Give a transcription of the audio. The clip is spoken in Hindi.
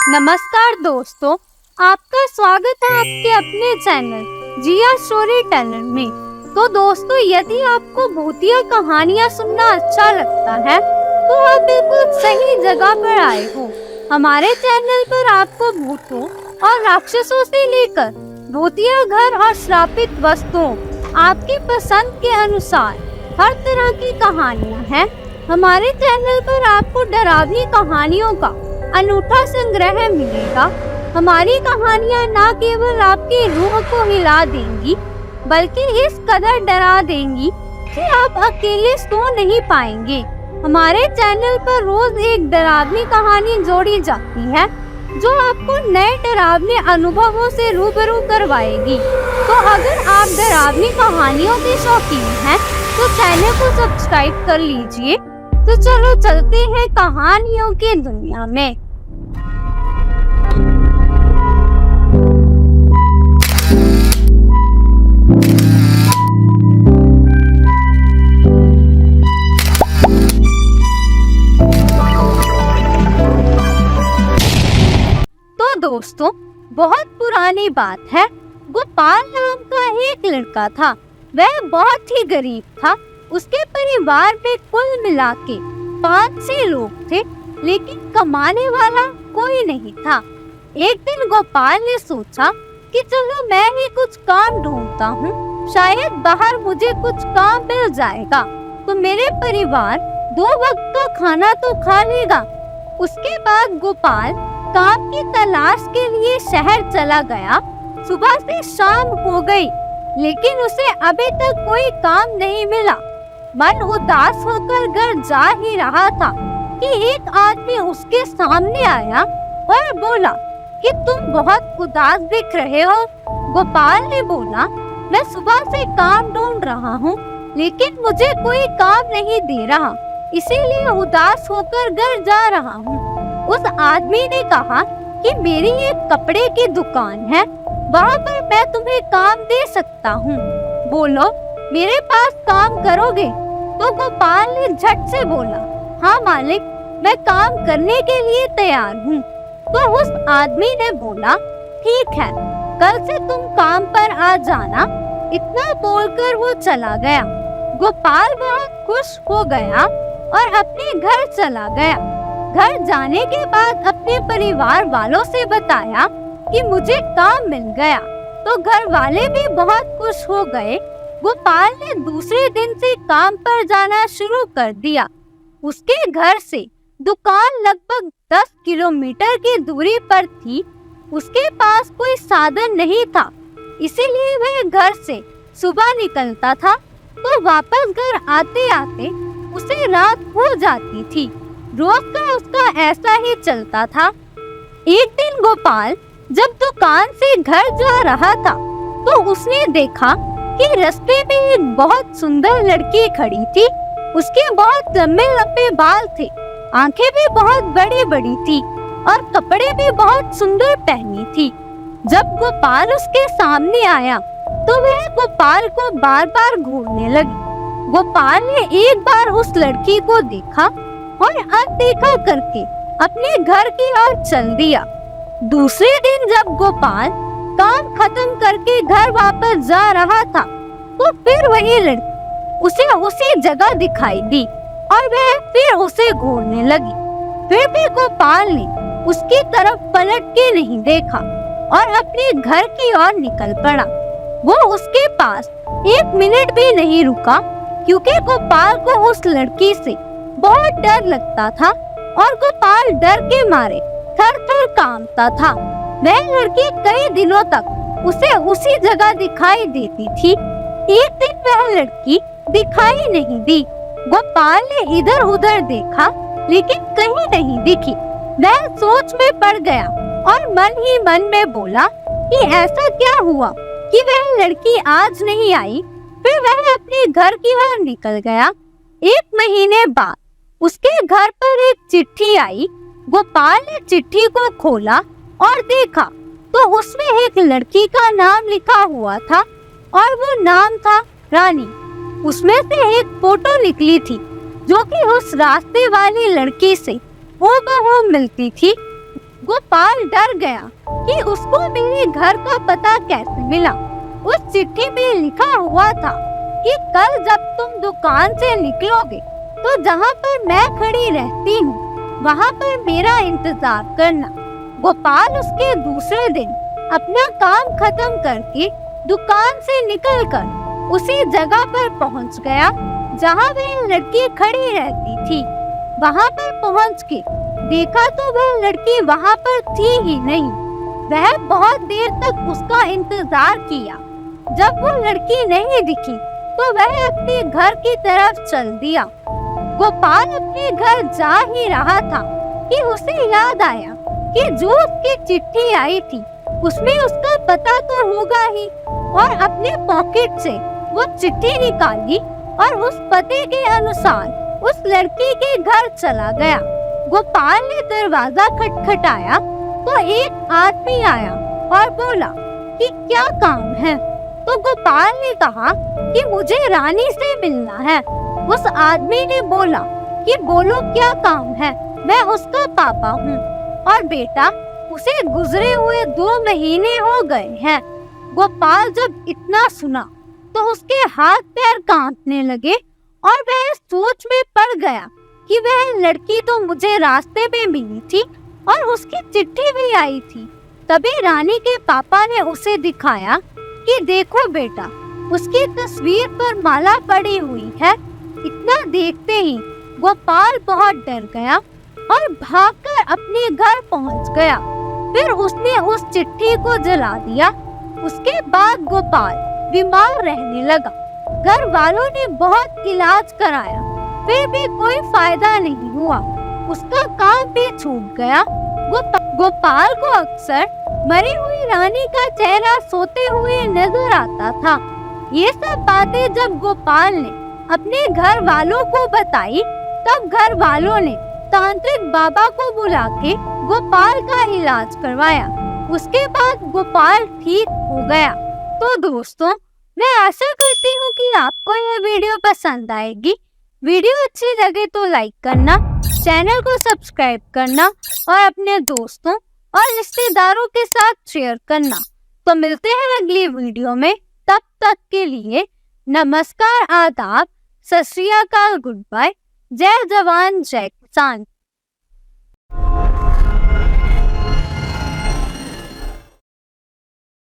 नमस्कार दोस्तों, आपका स्वागत है आपके अपने चैनल जिया स्टोरी टेलर में। तो दोस्तों, यदि आपको भूतिया कहानियाँ सुनना अच्छा लगता है तो आप बिल्कुल सही जगह पर आए हो। हमारे चैनल पर आपको भूतों और राक्षसों से लेकर भूतिया घर और श्रापित वस्तुओं आपकी पसंद के अनुसार हर तरह की कहानियाँ हैं। हमारे चैनल पर आपको डरावनी कहानियों का अनूठा संग्रह मिलेगा। हमारी कहानियाँ न केवल आपकी रूह को हिला देंगी बल्कि इस कदर डरा देंगी कि आप अकेले सो नहीं पाएंगे। हमारे चैनल पर रोज एक डरावनी कहानी जोड़ी जाती है जो आपको नए डरावने अनुभवों से रूबरू करवाएगी। तो अगर आप डरावनी कहानियों के शौकीन हैं तो चैनल को सब्सक्राइब कर लीजिए। तो चलो चलते हैं कहानियों की दुनिया में। तो दोस्तों, बहुत पुरानी बात है। गोपाल नाम का एक लड़का था। वह बहुत ही गरीब था। उसके परिवार में कुल मिला के 5-6 लोग थे, लेकिन कमाने वाला कोई नहीं था। एक दिन गोपाल ने सोचा कि चलो मैं ही कुछ काम ढूंढता हूँ, शायद बाहर मुझे कुछ काम मिल जाएगा तो मेरे परिवार 2 वक्त का खाना तो खा लेगा। उसके बाद गोपाल काम की तलाश के लिए शहर चला गया। सुबह से शाम हो गई, लेकिन उसे अभी तक कोई काम नहीं मिला। मन उदास होकर घर जा ही रहा था कि एक आदमी उसके सामने आया और बोला कि तुम बहुत उदास दिख रहे हो। गोपाल ने बोला, मैं सुबह से काम ढूंढ रहा हूँ, लेकिन मुझे कोई काम नहीं दे रहा, इसीलिए उदास होकर घर जा रहा हूँ। उस आदमी ने कहा कि मेरी एक कपड़े की दुकान है, वहाँ पर मैं तुम्हें काम दे सकता हूँ। बोलो, मेरे पास काम करोगे? तो गोपाल ने झट से बोला, हाँ मालिक, मैं काम करने के लिए तैयार हूँ। तो उस आदमी ने बोला, ठीक है, कल से तुम काम पर आ जाना। इतना बोलकर वो चला गया। गोपाल बहुत खुश हो गया और अपने घर चला गया। घर जाने के बाद अपने परिवार वालों से बताया कि मुझे काम मिल गया, तो घर वाले भी बहुत खुश हो गए। गोपाल ने दूसरे दिन से काम पर जाना शुरू कर दिया। उसके घर से दुकान लगभग 10 किलोमीटर की दूरी पर थी। उसके पास कोई साधन नहीं था, इसीलिए वह घर से सुबह निकलता था तो वापस घर आते आते उसे रात हो जाती थी। रोज का उसका ऐसा ही चलता था। एक दिन गोपाल जब दुकान से घर जा रहा था तो उसने देखा कि रास्ते में एक बहुत सुंदर लड़की खड़ी थी। उसके बहुत लंबे लंबे बाल थे, आंखें भी बहुत बड़ी बड़ी थी और कपड़े भी बहुत सुंदर पहनी थी। जब गोपाल उसके सामने आया तो वह गोपाल को बार बार घूरने लगी। गोपाल ने एक बार उस लड़की को देखा और अनदेखा करके अपने घर की ओर चल दिया। दूसरे दिन जब गोपाल काम खत्म करके घर वापस जा रहा था तो फिर वही लड़की उसे उसी जगह दिखाई दी और वह फिर उसे घूरने लगी। फिर भी गोपाल ने उसकी तरफ पलट के नहीं देखा और अपने घर की ओर निकल पड़ा। वो उसके पास 1 मिनट भी नहीं रुका, क्योंकि गोपाल को उस लड़की से बहुत डर लगता था और गोपाल डर के मारे थर-थर कांपता था। वह लड़की कई दिनों तक उसे उसी जगह दिखाई देती थी। एक दिन वह लड़की दिखाई नहीं दी। गोपाल ने इधर उधर देखा, लेकिन कहीं नहीं दिखी। वह सोच में पड़ गया और मन ही मन में बोला कि ऐसा क्या हुआ कि वह लड़की आज नहीं आई। फिर वह अपने घर की ओर निकल गया। 1 महीने बाद उसके घर पर एक चिट्ठी आई। गोपाल ने चिट्ठी को खोला और देखा तो उसमें एक लड़की का नाम लिखा हुआ था और वो नाम था रानी। उसमें से एक फोटो निकली थी जो कि उस रास्ते वाली लड़की से हूबहू मिलती थी। गोपाल डर गया कि उसको मेरे घर का पता कैसे मिला। उस चिट्ठी में लिखा हुआ था कि कल जब तुम दुकान से निकलोगे तो जहाँ पर मैं खड़ी रहती हूँ वहाँ पर मेरा इंतजार करना। गोपाल उसके दूसरे दिन अपना काम खत्म करके दुकान से निकलकर उसी जगह पर पहुँच गया जहाँ वह लड़की खड़ी रहती थी। वहाँ पर पहुँच के देखा तो वह लड़की वहाँ पर थी ही नहीं। वह बहुत देर तक उसका इंतजार किया। जब वो लड़की नहीं दिखी तो वह अपने घर की तरफ चल दिया। गोपाल अपने घर जा ही रहा था कि उसे याद आया कि जो उसकी चिट्ठी आई थी उसमें उसका पता तो होगा ही, और अपने पॉकेट से वो चिट्ठी निकाली और उस पते के अनुसार उस लड़की के घर चला गया। गोपाल ने दरवाजा खटखटाया तो एक आदमी आया और बोला कि क्या काम है। तो गोपाल ने कहा कि मुझे रानी से मिलना है। उस आदमी ने बोला कि बोलो क्या काम है, मैं उसका पापा हूँ और बेटा उसे गुजरे हुए 2 महीने हो गए हैं। गोपाल जब इतना सुना तो उसके हाथ पैर कांपने लगे और वह सोच में पड़ गया कि वह लड़की तो मुझे रास्ते में मिली थी और उसकी चिट्ठी भी आई थी। तभी रानी के पापा ने उसे दिखाया कि देखो बेटा, उसकी तस्वीर पर माला पड़ी हुई है। इतना देखते ही गोपाल बहुत डर गया और भागकर अपने घर पहुंच गया। फिर उसने उस चिट्ठी को जला दिया। उसके बाद गोपाल बीमार रहने लगा। घर वालों ने बहुत इलाज कराया, फिर भी कोई फायदा नहीं हुआ। उसका काम भी छूट गया। गोपाल को अक्सर मरी हुई रानी का चेहरा सोते हुए नजर आता था। ये सब बातें जब गोपाल ने अपने घर वालों को बताई तब घर वालों ने तांत्रिक बाबा को बुला के गोपाल का इलाज करवाया। उसके बाद गोपाल ठीक हो गया। तो दोस्तों, मैं आशा करती हूँ कि आपको यह वीडियो पसंद आएगी। वीडियो अच्छी लगे तो लाइक करना, चैनल को सब्सक्राइब करना और अपने दोस्तों और रिश्तेदारों के साथ शेयर करना। तो मिलते हैं अगली वीडियो में। तब तक के लिए नमस्कार, आदाब, सत श्री अकाल, गुड बाय, जय जवान जय किसान।